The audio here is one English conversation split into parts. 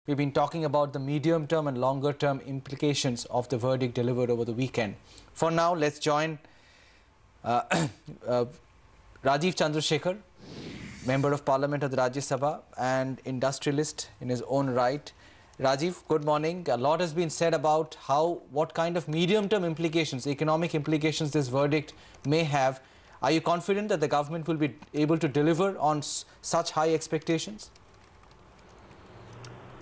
we've been talking about the medium-term and longer-term implications of the verdict delivered over the weekend. For now, let's join Rajeev Chandrasekhar, Member of Parliament of the Rajya Sabha and industrialist in his own right. Rajeev, good morning. A lot has been said about what kind of medium-term implications, economic implications this verdict may have. Are you confident that the government will be able to deliver on such high expectations?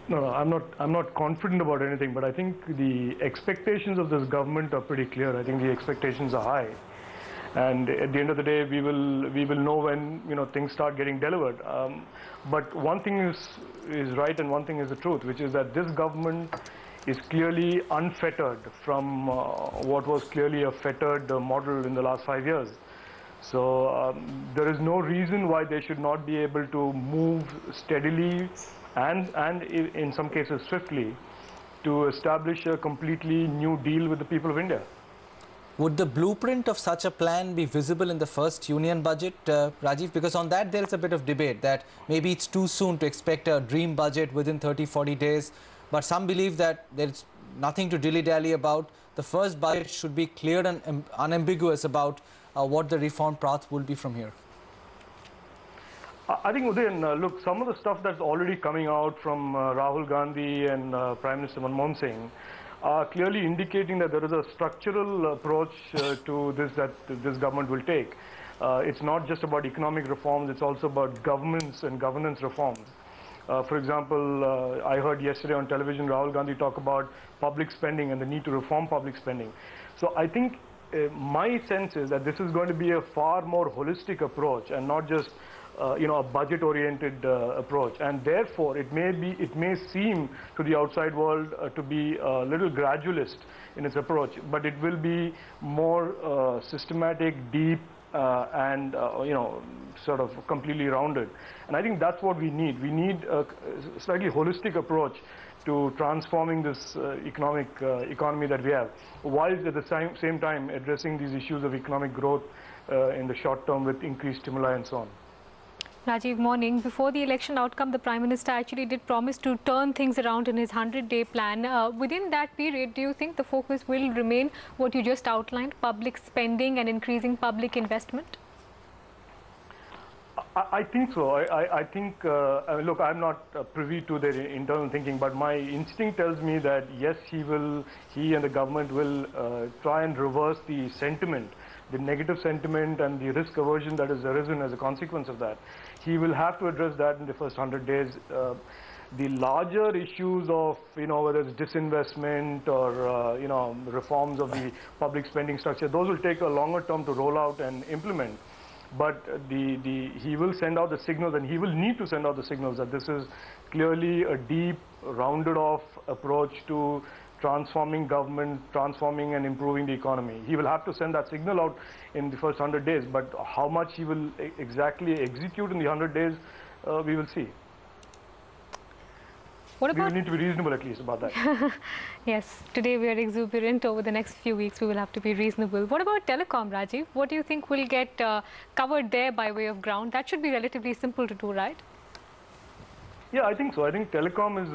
No, I'm not confident about anything, but I think the expectations of this government are pretty clear. I think the expectations are high, and at the end of the day, we will know when things start getting delivered. But one thing is right, and one thing is the truth, which is that this government is clearly unfettered from what was clearly a fettered model in the last 5 years. So there is no reason why they should not be able to move steadily and in some cases swiftly to establish a completely new deal with the people of India. Would the blueprint of such a plan be visible in the first union budget, Rajeev? Because on that there is a bit of debate that maybe it's too soon to expect a dream budget within 30-40 days. But some believe that there's nothing to dilly-dally about. The first budget should be clear and unambiguous about what the reform path will be from here. I think, Udayan, look, some of the stuff that's already coming out from Rahul Gandhi and Prime Minister Manmohan Singh are clearly indicating that there is a structural approach to this that this government will take. It's not just about economic reforms, it's also about governance and governance reforms. For example, I heard yesterday on television Rahul Gandhi talk about public spending and the need to reform public spending. So I think my sense is that this is going to be a far more holistic approach and not just a budget-oriented approach, and therefore it may seem to the outside world to be a little gradualist in its approach, but it will be more systematic, deep, and sort of completely rounded. And I think that's what we need. We need a slightly holistic approach to transforming this economy that we have, while at the same time addressing these issues of economic growth in the short term with increased stimuli and so on. Rajeev, morning. Before the election outcome, the Prime Minister actually did promise to turn things around in his 100-day plan. Within that period, do you think the focus will remain what you just outlined, public spending and increasing public investment? I think so. I think, look, I'm not privy to their internal thinking, but my instinct tells me that yes, he and the government will try and reverse the sentiment, the negative sentiment and the risk aversion that has arisen as a consequence of that. He will have to address that in the first 100 days. The larger issues of, whether it's disinvestment or, reforms of the public spending structure, those will take a longer term to roll out and implement. But he will send out the signals, and he will need to send out the signals that this is clearly a deep, rounded off approach to transforming government, transforming and improving the economy. He will have to send that signal out in the first 100 days, but how much he will exactly execute in the 100 days, we will see. What about... We will need to be reasonable at least about that. Yes, today we are exuberant. Over the next few weeks we will have to be reasonable. What about telecom, Rajeev? What do you think will get covered there by way of ground? That should be relatively simple to do, right? Yeah, I think so. I think telecom is,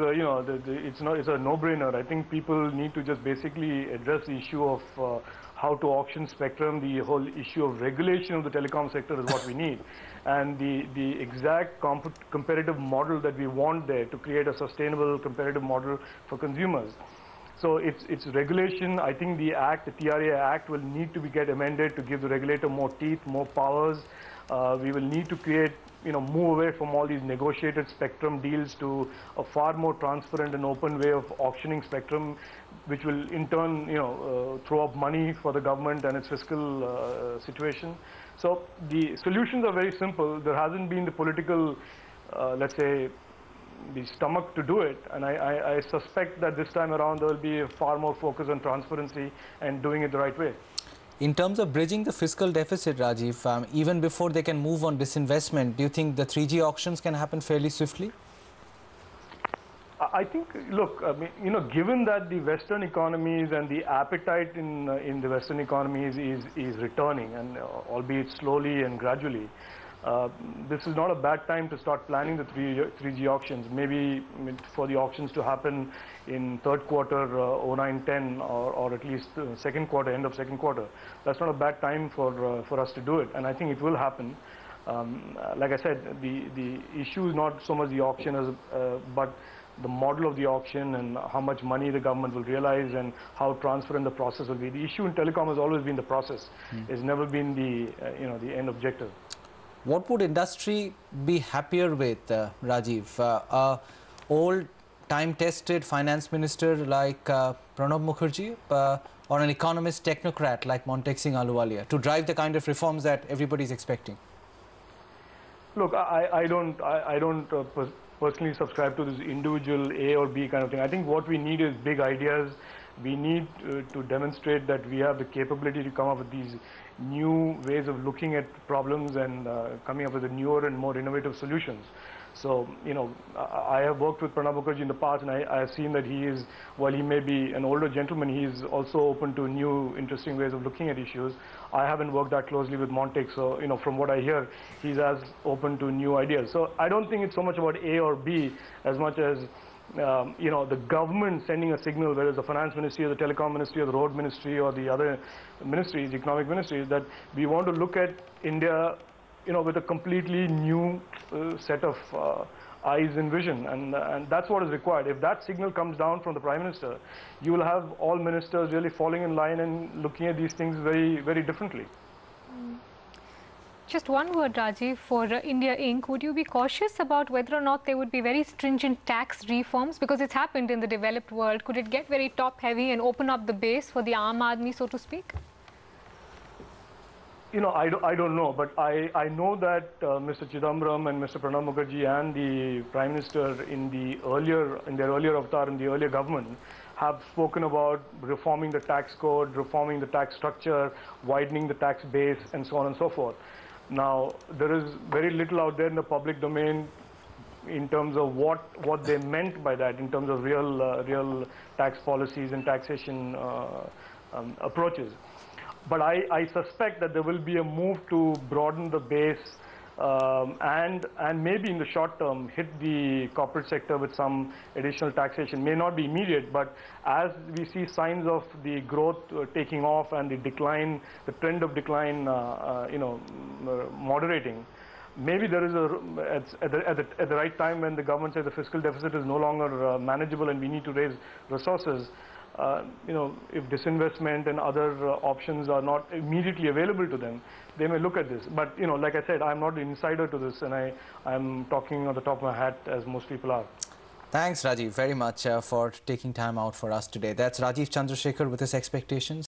it's a no-brainer. I think people need to just basically address the issue of how to auction spectrum. The whole issue of regulation of the telecom sector is what we need. And the exact competitive model that we want there to create a sustainable competitive model for consumers. So it's regulation. I think the TRA Act will need to get amended to give the regulator more teeth, more powers. We will need to create, move away from all these negotiated spectrum deals to a far more transparent and open way of auctioning spectrum, which will in turn, throw up money for the government and its fiscal situation. So the solutions are very simple. There hasn't been the political, let's say, the stomach to do it, and I suspect that this time around there will be a far more focus on transparency and doing it the right way. In terms of bridging the fiscal deficit, Rajeev, even before they can move on disinvestment, do you think the 3G auctions can happen fairly swiftly? I think, look, I mean, given that the Western economies and the appetite in the Western economies is returning, and albeit slowly and gradually, this is not a bad time to start planning the 3G auctions. Maybe for the auctions to happen in third quarter 09-10 or at least second quarter, end of second quarter. That's not a bad time for us to do it, and I think it will happen. Like I said, the issue is not so much the auction as but the model of the auction and how much money the government will realize and how transparent the process will be. The issue in telecom has always been the process. It's never been the end objective. What would industry be happier with, Rajeev? Old, time-tested finance minister like Pranab Mukherjee, or an economist technocrat like Montek Singh Ahluwalia to drive the kind of reforms that everybody is expecting? Look, I don't personally subscribe to this individual A or B kind of thing. I think what we need is big ideas. We need to demonstrate that we have the capability to come up with these new ways of looking at problems and coming up with the newer and more innovative solutions. So, I have worked with Pranab Mukherjee in the past, and I have seen that he is, while he may be an older gentleman, he is also open to new, interesting ways of looking at issues. I haven't worked that closely with Montek, so, from what I hear, he's as open to new ideas. So, I don't think it's so much about A or B as much as the government sending a signal, whether it's the finance ministry or the telecom ministry or the road ministry or the other ministries, economic ministries, that we want to look at India, with a completely new set of eyes and vision, and that's what is required. If that signal comes down from the Prime Minister, you will have all ministers really falling in line and looking at these things very, very differently. Just one word, Rajeev, for India Inc. Would you be cautious about whether or not there would be very stringent tax reforms? Because it's happened in the developed world. Could it get very top-heavy and open up the base for the Aam Aadmi, so to speak? I don't know, but I know that Mr. Chidambaram and Mr. Pranab Mukherjee and the Prime Minister in their earlier avatar in the earlier government have spoken about reforming the tax code, reforming the tax structure, widening the tax base, and so on and so forth. Now, there is very little out there in the public domain in terms of what they meant by that, in terms of real tax policies and taxation approaches. But I suspect that there will be a move to broaden the base and maybe in the short term hit the corporate sector with some additional taxation. May not be immediate, but as we see signs of the growth taking off and the decline, the trend of decline, moderating, maybe there is at the right time when the government says the fiscal deficit is no longer manageable and we need to raise resources. If disinvestment and other options are not immediately available to them, they may look at this. But, like I said, I'm not an insider to this, and I'm talking on the top of my hat, as most people are. Thanks, Rajeev, very much for taking time out for us today. That's Rajeev Chandrasekhar with his expectations.